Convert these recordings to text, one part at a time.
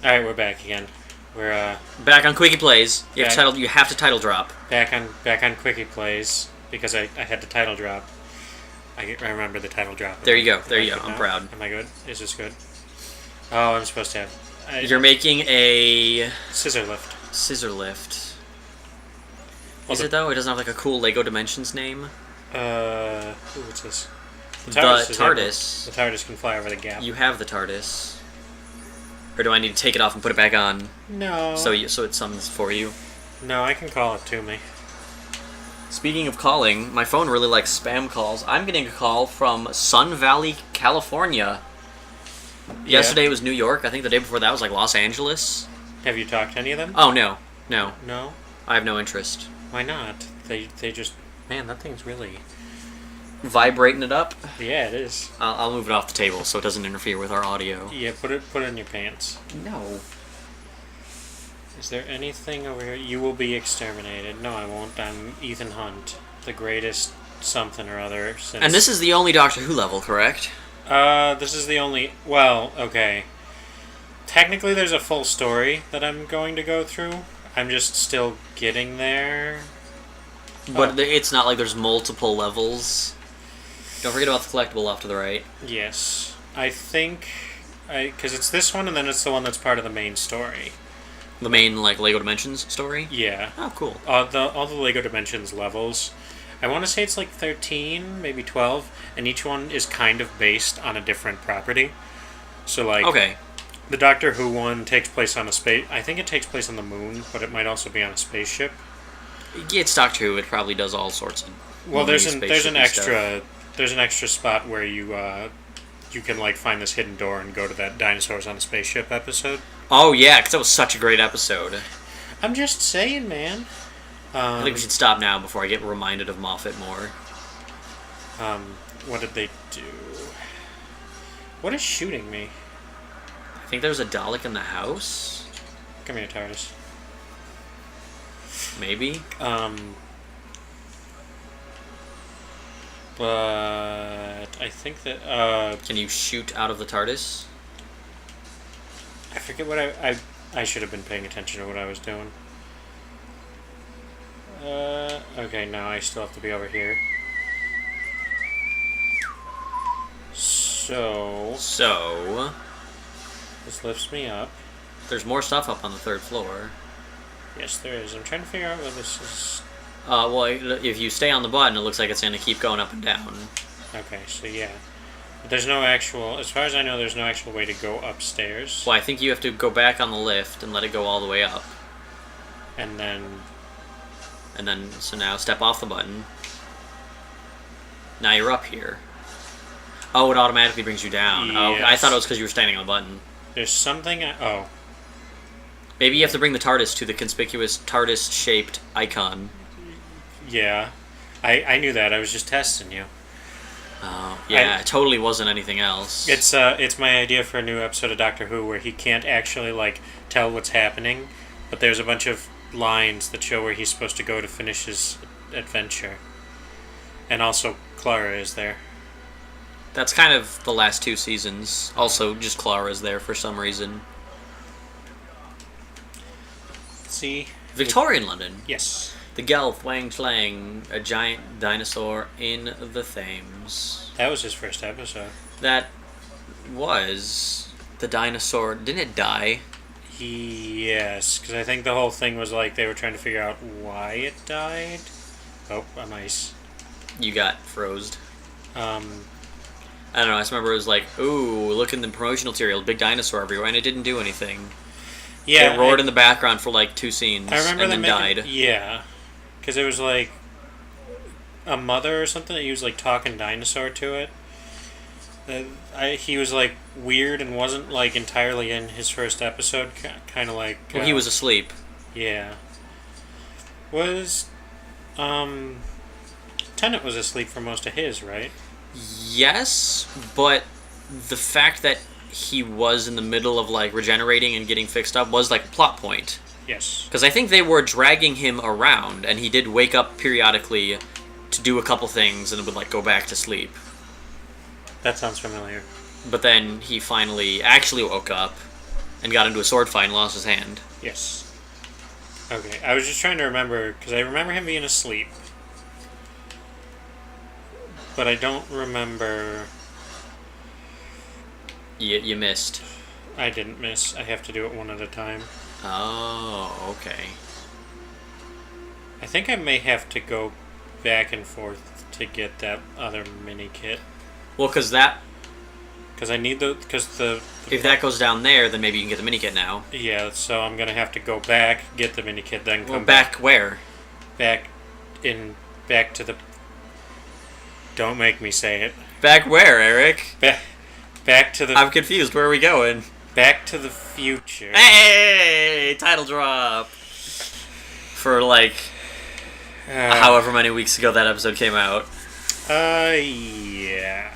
All right, we're back again. We're Back on Quickie Plays. You have, Back. you have to title drop. back on Quickie Plays because I had the title drop. I remember the title drop. There you go. There Am I you go. good I'm now? proud. Am I good? Is this good? Oh, I'm supposed to have. You're making a Scissor lift. scissor lift. Well, Is it though? It doesn't have like a cool Lego Dimensions name. What's this? The is TARDIS. The TARDIS can fly over the gap. You have the TARDIS. Or do I need to take it off and put it back on No. so it summons for you? No, I can call it to me. Speaking of calling, my phone really likes spam calls. I'm getting a call from Sun Valley, California. Yeah. Yesterday was New York. I think the day before that was like Los Angeles. Have you talked to any of them? Oh, no. No. No. I have no interest. Why not? They just that thing's really. Vibrating it up? Yeah, it is. I'll move it off the table so it doesn't interfere with our audio. Yeah, put it in your pants. No. Is there anything over here? You will be exterminated. No, I won't. I'm Ethan Hunt, the greatest something or other since. And this is the only Doctor Who level, correct? This is the only. Well, okay. Technically, there's a full story that I'm going to go through. I'm just still getting there. But it's not like there's multiple levels. Don't forget about the collectible off to the right. Yes, I think because it's this one and then it's the one that's part of the main story. The main like Lego Dimensions story? Yeah. Oh, cool. All the Lego Dimensions levels. I want to say it's like 13, maybe 12, and each one is kind of based on a different property. So like Okay. the Doctor Who one takes place on a space. I think it takes place on the moon, but it might also be on a spaceship. It's Doctor Who. It probably does all sorts of. Well, there's an spaceship-y extra spot where you can like find this hidden door and go to that dinosaurs on a spaceship episode. Oh yeah, because that was such a great episode. I'm just saying, man. I think we should stop now before I get reminded of Moffat more. What did they do? What is shooting me? I think there's a Dalek in the house. Come here, TARDIS. Maybe. But I think that Can you shoot out of the TARDIS? I forget what I should have been paying attention to what I was doing. Okay, now I still have to be over here. So this lifts me up. There's more stuff up on the third floor. Yes, there is. I'm trying to figure out what this is. Well, if you stay on the button, it looks like it's going to keep going up and down. Okay, so yeah. But there's no actual, as far as I know, there's no actual way to go upstairs. Well, I think you have to go back on the lift and let it go all the way up. And then, So now step off the button. Now you're up here. Oh, it automatically brings you down. Oh, I Yes. thought it was because you were standing on the button. there's something, oh, Maybe you have to bring the TARDIS to the conspicuous TARDIS-shaped icon. yeah. I knew that, I was just testing you. Oh, yeah, it totally wasn't anything else. It's my idea for a new episode of Doctor Who where he can't actually, like, tell what's happening, but there's a bunch of lines that show where he's supposed to go to finish his adventure. And also, Clara is there. That's kind of the last two seasons. Also, just Clara's there for some reason. See? Victorian London. Yes. The Gelf Wang Tlang, a giant dinosaur in the Thames. That was his first episode. That was the dinosaur. Didn't it die? Yes, because I think the whole thing was like they were trying to figure out why it died. Oh, I'm ice. You got frozed. Um, I don't know. I just remember it was like, ooh, look in the promotional material, big dinosaur everywhere, and it didn't do anything. yeah, It roared in the background for like 2 scenes, I remember and them then making, died. Yeah, because it was like a mother or something that he was like talking dinosaur to it. He was like weird and wasn't like entirely in his first episode. Kind of like Well, he was asleep. yeah. Was Tennant was asleep for most of his, right? Yes, but the fact that he was in the middle of like regenerating and getting fixed up was like a plot point. Yes. Because I think they were dragging him around, and he did wake up periodically to do a couple things and would like go back to sleep. That sounds familiar. But then he finally actually woke up and got into a sword fight and lost his hand. Yes. Okay, I was just trying to remember, because I remember him being asleep. But I don't remember... You missed. I didn't miss. I have to do it one at a time. Oh, okay. I think I may have to go back and forth to get that other mini kit. Well, because that... Because I need the... If that goes down there, then maybe you can get the mini kit now. Yeah, so I'm going to have to go back, get the mini kit, then come back where? Back to the... Don't make me say it. Back where, Eric? Back to the... I'm confused. Where are we going? Back to the future. Hey! Title drop! For, like, however many weeks ago that episode came out. Yeah.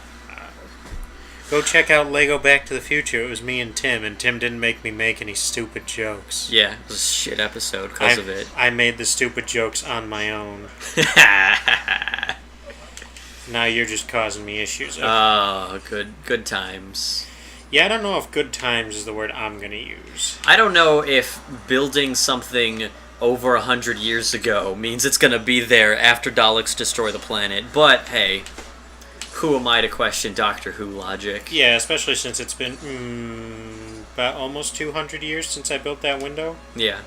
Go check out Lego Back to the Future. It was me and Tim didn't make me make any stupid jokes. Yeah, it was a shit episode because of it. I made the stupid jokes on my own. Now you're just causing me issues. Oh, good times. Yeah, I don't know if good times is the word I'm going to use. I don't know if building something over 100 years ago means it's going to be there after Daleks destroy the planet, but hey... Who am I to question Doctor Who logic? Yeah, especially since it's been about almost 200 years since I built that window. Yeah.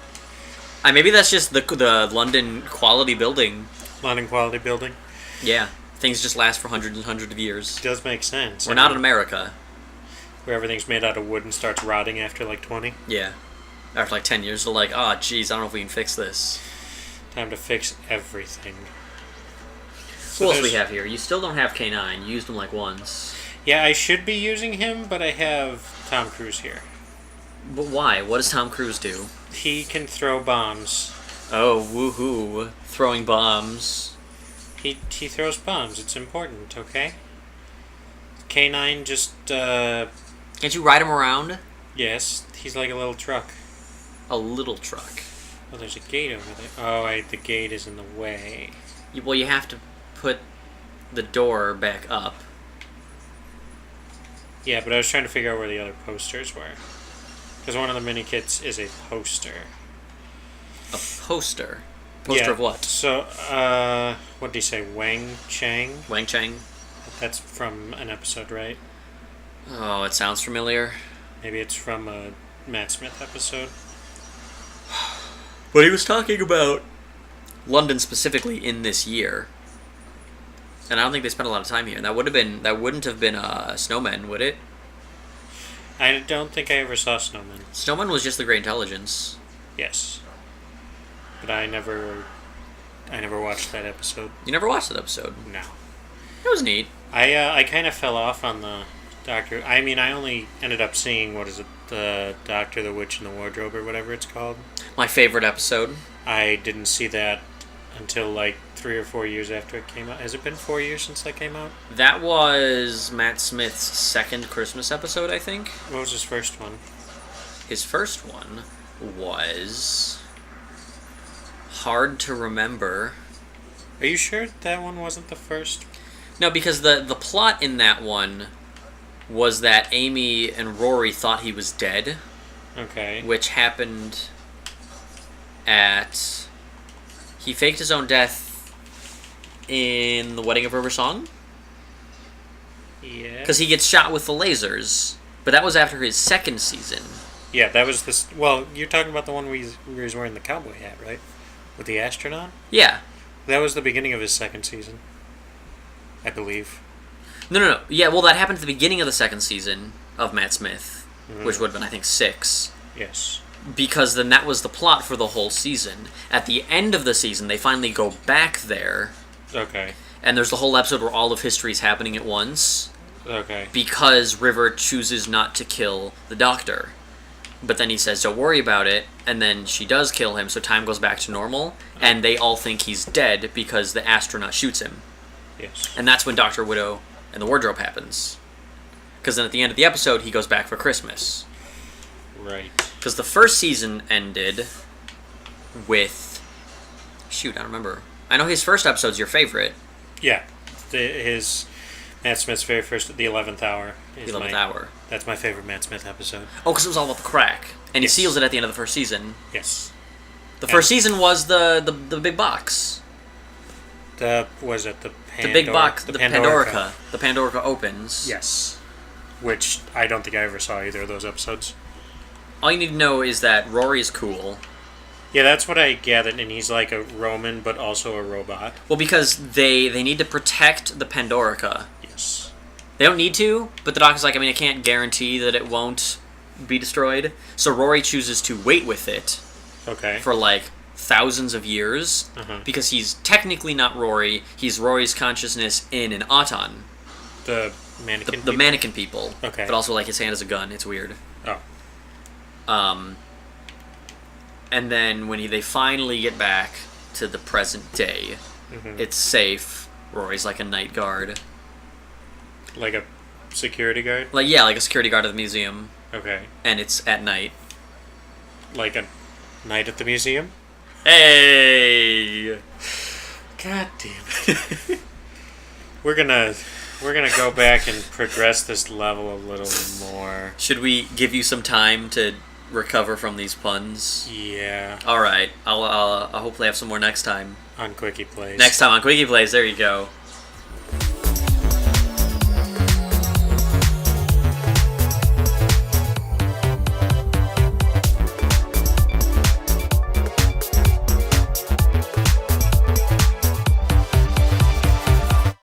Maybe that's just the London quality building. London quality building? Yeah. Things just last for hundreds and hundreds of years. It does make sense. We're not in America. Where everything's made out of wood and starts rotting after like 20. Yeah. After like 10 years, they're like, oh, geez, I don't know if we can fix this. Time to fix everything. Who else we have here? You still don't have K9. You used him like once. Yeah, I should be using him, but I have Tom Cruise here. But why? What does Tom Cruise do? He can throw bombs. Oh, woohoo. Throwing bombs. He throws bombs. It's important, okay? K9 just, Can't you ride him around? Yes, he's like a little truck. A little truck. Oh, there's a gate over there. Oh, the gate is in the way. Well, you have to put the door back up. Yeah, but I was trying to figure out where the other posters were. Because one of the mini kits is a poster. A poster? Poster of what? So, what did he say? Wang Chang? Wang Chang? That's from an episode, right? Oh, it sounds familiar. Maybe it's from a Matt Smith episode. But he was talking about London specifically in this year. And I don't think they spent a lot of time here. That wouldn't have been Snowmen, would it? I don't think I ever saw Snowmen. Snowmen was just the Great Intelligence. Yes. But I never watched that episode. You never watched that episode? No. It was neat. I kind of fell off on the Doctor. I mean, I only ended up seeing, what is it, the Doctor, the Witch, and the Wardrobe, or whatever it's called. My favorite episode. I didn't see that until like 3 or 4 years after it came out. Has it been 4 years since that came out? That was Matt Smith's second Christmas episode, I think. What was his first one? His first one was hard to remember. Are you sure that one wasn't the first? No, because the plot in that one was that Amy and Rory thought he was dead. Okay. Which happened at... He faked his own death in The Wedding of River Song? Yeah. Because he gets shot with the lasers. But that was after his second season. Yeah, that was this... Well, you're talking about the one where he was wearing the cowboy hat, right? With the astronaut? Yeah. That was the beginning of his second season. I believe. No. Yeah, well, that happened at the beginning of the second season of Matt Smith. Which would have been, I think, 6. Yes. Because then that was the plot for the whole season. At the end of the season, they finally go back there. Okay. And there's the whole episode where all of history is happening at once. Okay. Because River chooses not to kill the Doctor. But then he says, don't worry about it. And then she does kill him, so time goes back to normal. And they all think he's dead because the astronaut shoots him. Yes. And that's when Dr. Widow and the Wardrobe happens. Because then at the end of the episode, he goes back for Christmas. Right. Because the first season ended with... Shoot, I don't remember. I know his first episode's your favorite. Yeah. Matt Smith's very first, the 11th hour. The 11th hour. That's my favorite Matt Smith episode. Oh, because it was all about the crack. And Yes. he seals it at the end of the first season. Yes. The first season was the big box. The Big box, the Pandorica. Pandorica. The Pandorica opens. Yes. Which I don't think I ever saw either of those episodes. All you need to know is that Rory's cool. Yeah, that's what I gathered, and he's like a Roman, but also a robot. Well, because they need to protect the Pandorica. Yes. They don't need to, but the Doctor's like, I can't guarantee that it won't be destroyed. So Rory chooses to wait with it. Okay. For like thousands of years, because he's technically not Rory. He's Rory's consciousness in an Auton. The mannequin. The mannequin people. Okay. But also like his hand is a gun. It's weird. Oh. And then when they finally get back to the present day, it's safe. Rory's like a night guard. Like a security guard? Like a security guard of the museum. Okay. And it's at night. Like a night at the museum? Hey! God damn it. We're gonna go back and progress this level a little more. Should we give you some time to recover from these puns? Yeah. All right. I'll hopefully have some more next time. On Quickie Plays. Next time on Quickie Plays. There you go.